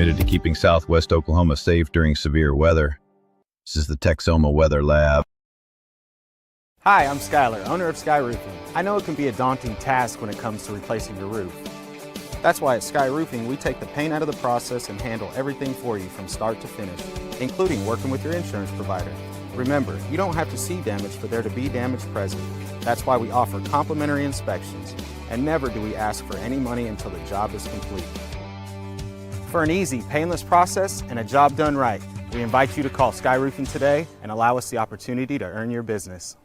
committed to keeping Southwest Oklahoma safe during severe weather. This is the Texoma Weather Lab. Hi, I'm Skylar, owner of Sky Roofing. I know it can be a daunting task when it comes to replacing your roof. That's why at Sky Roofing, we take the pain out of the process and handle everything for you from start to finish, including working with your insurance provider. Remember, you don't have to see damage for there to be damage present. That's why we offer complimentary inspections, and never do we ask for any money until the job is complete. For an easy, painless process and a job done right, we invite you to call Sky Roofing today and allow us the opportunity to earn your business.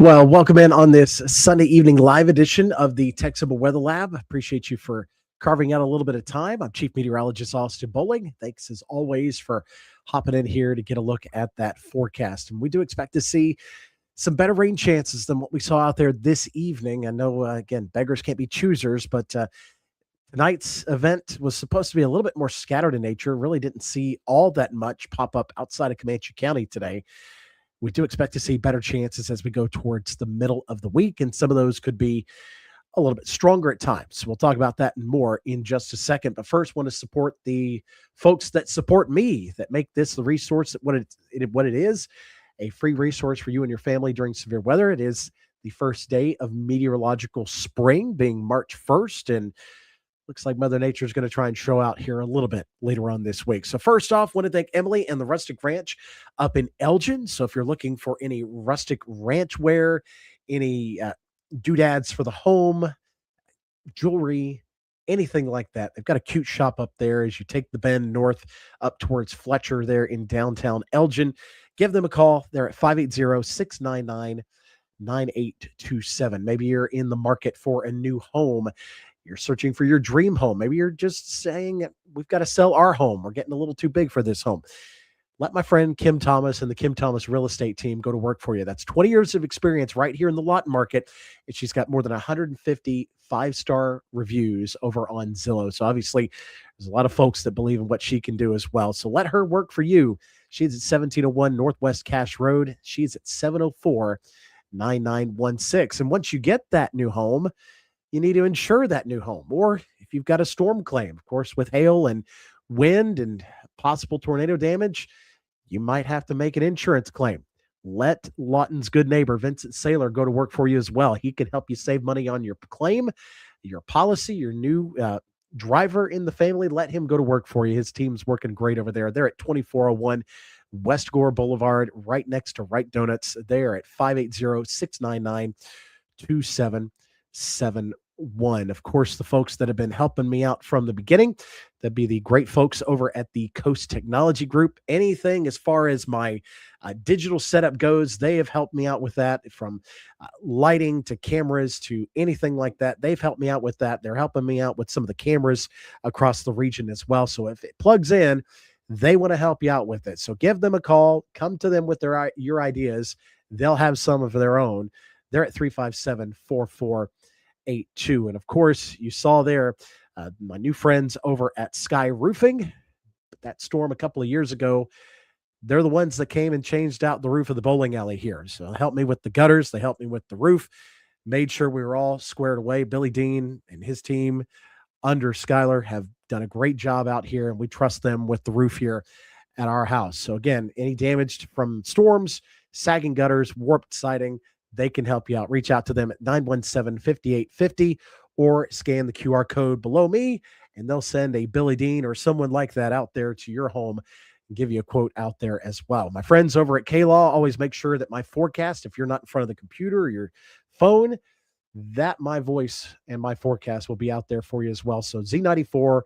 Well, welcome in on this Sunday evening live edition of the Texoma Weather Lab. Appreciate you for carving out a little bit of time. I'm Chief Meteorologist Austin Bowling. Thanks as always for hopping in here to get a look at that forecast. And we do expect to see some better rain chances than what we saw out there this evening. I know, again, beggars can't be choosers, but tonight's event was supposed to be a little bit more scattered in nature. Really didn't see all that much pop up outside of Comanche County today. We do expect to see better chances as we go towards the middle of the week, and some of those could be a little bit stronger at times. We'll talk about that and more in just a second. But first, want to support the folks that support me, that make this the resource, what it is, a free resource for you and your family during severe weather. It is the first day of meteorological spring, being March 1st, and looks like Mother Nature is going to try and show out here a little bit later on this week. So first off, want to thank Emily and the Rustic Ranch up in Elgin. So if you're looking for any rustic ranch wear, any doodads for the home, jewelry, anything like that, they've got a cute shop up there as you take the bend north up towards Fletcher there in downtown Elgin. Give them a call. They're at 580-699-9827. Maybe you're in the market for a new home. You're searching for your dream home. Maybe you're just saying, we've got to sell our home. We're getting a little too big for this home. Let my friend Kim Thomas and the Kim Thomas real estate team go to work for you. That's 20 years of experience right here in the lot market. And she's got more than 150 five-star reviews over on Zillow. So obviously there's a lot of folks that believe in what she can do as well. So let her work for you. She's at 1701 Northwest Cache Road. She's at 704-9916. And once you get that new home, you need to insure that new home. Or if you've got a storm claim, of course, with hail and wind and possible tornado damage, you might have to make an insurance claim. Let Lawton's good neighbor, Vincent Saylor, go to work for you as well. He can help you save money on your claim, your policy, your new driver in the family. Let him go to work for you. His team's working great over there. They're at 2401 West Gore Boulevard, right next to Wright Donuts. They're at 580-699-2771. Of course, the folks that have been helping me out from the beginning, that'd be the great folks over at the Coast Technology Group. Anything as far as my digital setup goes, they have helped me out with that, from lighting to cameras to anything like that. They've helped me out with that. They're helping me out with some of the cameras across the region as well. So if it plugs in, they want to help you out with it. So give them a call. Come to them with your ideas. They'll have some of their own. They're at 357-4482. And of course, you saw there my new friends over at Sky Roofing. That storm a couple of years ago, they're the ones that came and changed out the roof of the bowling alley here. So they helped me with the gutters. They helped me with the roof, made sure we were all squared away. Billy Dean and his team under Skylar have done a great job out here, and we trust them with the roof here at our house. So again, any damage from storms, sagging gutters, warped siding, they can help you out. Reach out to them at 917-5850 or scan the QR code below me, and they'll send a Billy Dean or someone like that out there to your home and give you a quote out there as well. My friends over at K-Law always make sure that my forecast, if you're not in front of the computer or your phone, that my voice and my forecast will be out there for you as well. So Z94,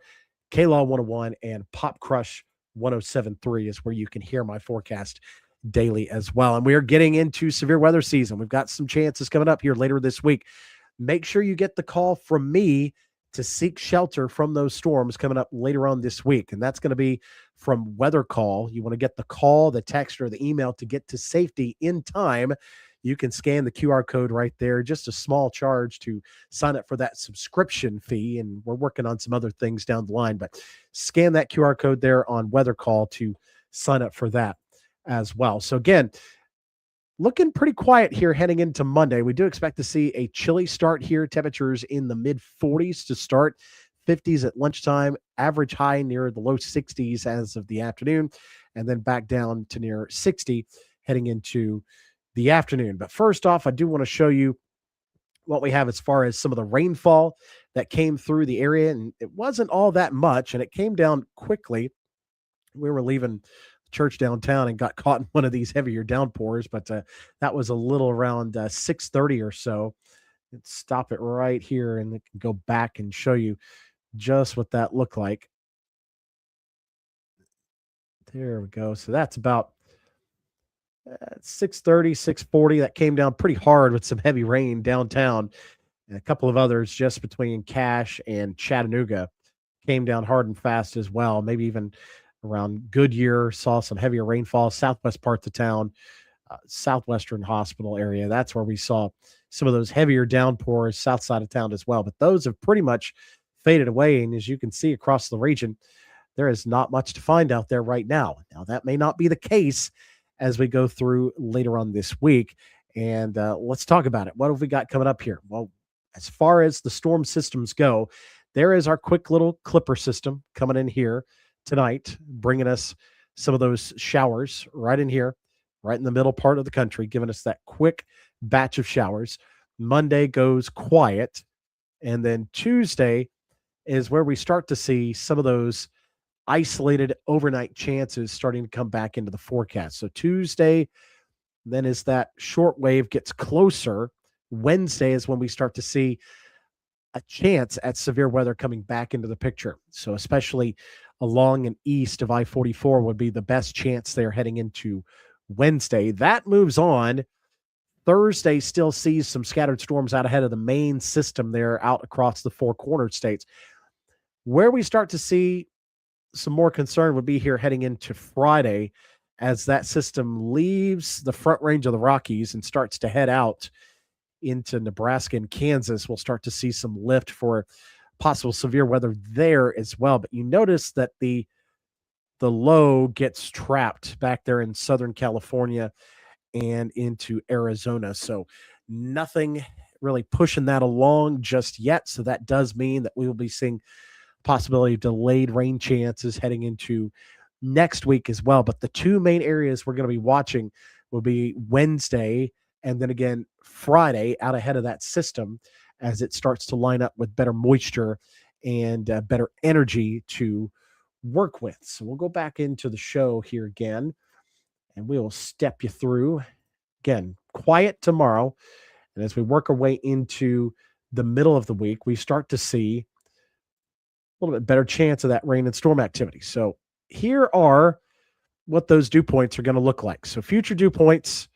K-Law 101, and Pop Crush 107.3 is where you can hear my forecast daily as well. And we are getting into severe weather season. We've got some chances coming up here later this week. Make sure you get the call from me to seek shelter from those storms coming up later on this week. And that's going to be from Weather Call. You want to get the call, the text, or the email to get to safety in time. You can scan the QR code right there. Just a small charge to sign up for that subscription fee. And we're working on some other things down the line, but scan that QR code there on Weather Call to sign up for that as well. So again, looking pretty quiet here heading into Monday. We do expect to see a chilly start here. Temperatures in the mid 40s to start, 50s at lunchtime, average high near the low 60s as of the afternoon, and then back down to near 60 heading into the afternoon. But first off, I do want to show you what we have as far as some of the rainfall that came through the area. And it wasn't all that much, and it came down quickly. We were leaving church downtown and got caught in one of these heavier downpours, but that was a little around 6:30 or so. Let's stop it right here and it can go back and show you just what that looked like. There we go. So that's about 6:30, 6:40. That came down pretty hard with some heavy rain downtown, and a couple of others just between Cache and Chattanooga came down hard and fast as well. Maybe even around Goodyear saw some heavier rainfall. Southwest parts of town, Southwestern Hospital area. That's where we saw some of those heavier downpours, south side of town as well. But those have pretty much faded away. And as you can see across the region, there is not much to find out there right now. Now, that may not be the case as we go through later on this week. And let's talk about it. What have we got coming up here? Well, as far as the storm systems go, there is our quick little clipper system coming in here tonight, bringing us some of those showers right in here, right in the middle part of the country, giving us that quick batch of showers. Monday goes quiet. And then Tuesday is where we start to see some of those isolated overnight chances starting to come back into the forecast. So Tuesday, then as that short wave gets closer, Wednesday is when we start to see a chance at severe weather coming back into the picture. So especially along and east of I-44 would be the best chance there heading into Wednesday. That moves on. Thursday still sees some scattered storms out ahead of the main system there out across the four cornered states. Where we start to see some more concern would be here heading into Friday as that system leaves the front range of the Rockies and starts to head out into Nebraska and Kansas. We'll start to see some lift for possible severe weather there as well. But you notice that the low gets trapped back there in Southern California and into Arizona. So nothing really pushing that along just yet. So that does mean that we will be seeing possibility of delayed rain chances heading into next week as well. But the two main areas we're going to be watching will be Wednesday and then again Friday out ahead of that system as it starts to line up with better moisture and better energy to work with. So we'll go back into the show here again and we will step you through. Again, quiet tomorrow. And as we work our way into the middle of the week, we start to see a little bit better chance of that rain and storm activity. So here are what those dew points are going to look like. So future dew points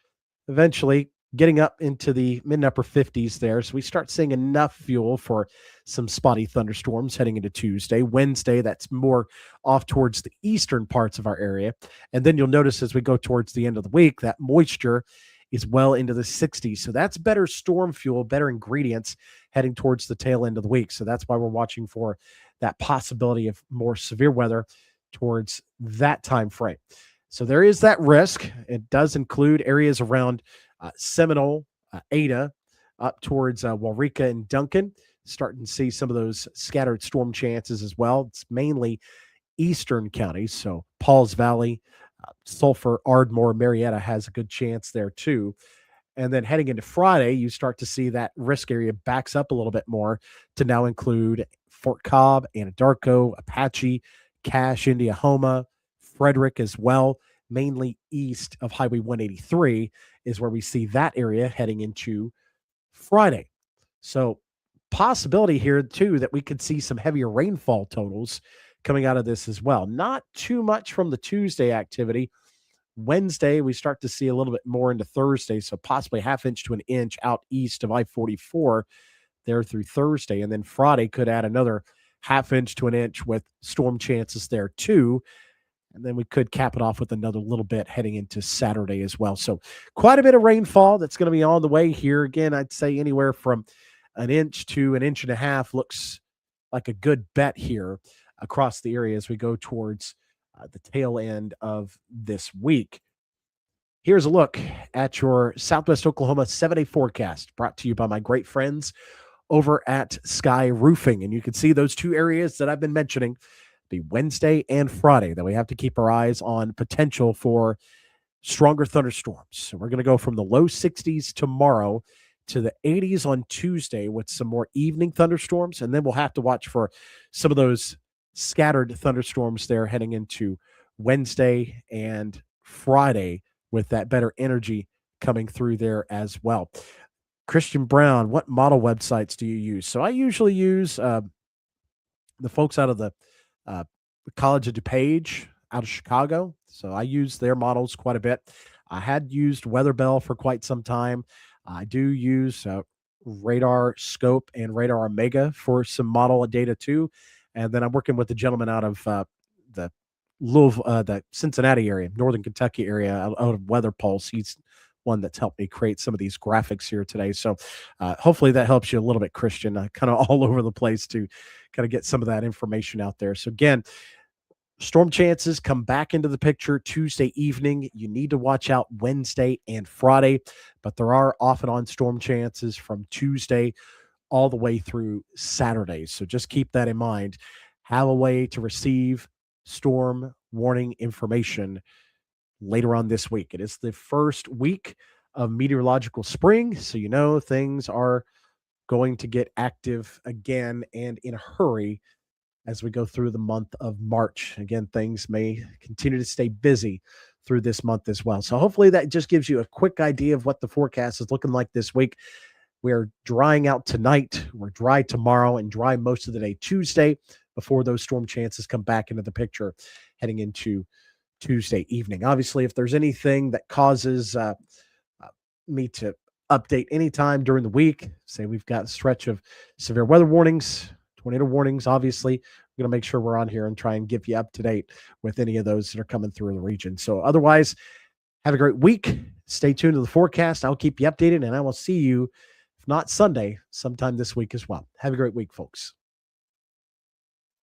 eventually getting up into the mid and upper 50s there. So we start seeing enough fuel for some spotty thunderstorms heading into Tuesday. Wednesday, that's more off towards the eastern parts of our area. And then you'll notice as we go towards the end of the week, that moisture is well into the 60s. So that's better storm fuel, better ingredients heading towards the tail end of the week. So that's why we're watching for that possibility of more severe weather towards that time frame. So there is that risk. It does include areas around Seminole, Ada, up towards Waurika and Duncan, starting to see some of those scattered storm chances as well. It's mainly eastern counties. So Pauls Valley, Sulphur, Ardmore, Marietta has a good chance there too. And then heading into Friday, you start to see that risk area backs up a little bit more to now include Fort Cobb, Anadarko, Apache, Cache, Indiahoma, Frederick as well. Mainly east of Highway 183 is where we see that area heading into Friday. So possibility here too that we could see some heavier rainfall totals coming out of this as well. Not too much from the Tuesday activity. Wednesday, we start to see a little bit more into Thursday, so possibly half inch to an inch out east of I-44 there through Thursday. And then Friday could add another half inch to an inch with storm chances there too. And then we could cap it off with another little bit heading into Saturday as well. So quite a bit of rainfall that's going to be on the way here. Again, I'd say anywhere from an inch to an inch and a half looks like a good bet here across the area as we go towards the tail end of this week. Here's a look at your Southwest Oklahoma 7-day forecast brought to you by my great friends over at Sky Roofing. And you can see those two areas that I've been mentioning, the Wednesday and Friday, that we have to keep our eyes on potential for stronger thunderstorms. So we're going to go from the low 60s tomorrow to the 80s on Tuesday with some more evening thunderstorms. And then we'll have to watch for some of those scattered thunderstorms there heading into Wednesday and Friday with that better energy coming through there as well. Christian Brown, what model websites do you use? So I usually use the folks out of the uh, College of DuPage out of Chicago. So I use their models quite a bit. I had used Weatherbell for quite some time. I do use Radar Scope and Radar Omega for some model data too. And then I'm working with the gentleman out of the Louisville, the Cincinnati area, Northern Kentucky area, out of Weather Pulse. He's one that's helped me create some of these graphics here today. So hopefully that helps you a little bit, Christian. Kind of all over the place to kind of get some of that information out there. So again, storm chances come back into the picture Tuesday evening. You need to watch out Wednesday and Friday, but there are off and on storm chances from Tuesday all the way through Saturday. So just keep that in mind. Have a way to receive storm warning information later on this week. It is the first week of meteorological spring, so you know things are going to get active again and in a hurry as we go through the month of March. Again, things may continue to stay busy through this month as well. So hopefully that just gives you a quick idea of what the forecast is looking like this week. We're drying out tonight. We're dry tomorrow and dry most of the day Tuesday before those storm chances come back into the picture heading into Tuesday evening. Obviously, if there's anything that causes me to update anytime during the week, say we've got a stretch of severe weather warnings, tornado warnings, obviously, we're going to make sure we're on here and try and give you up to date with any of those that are coming through the region. So otherwise, have a great week. Stay tuned to the forecast. I'll keep you updated, and I will see you, if not Sunday, sometime this week as well. Have a great week, folks.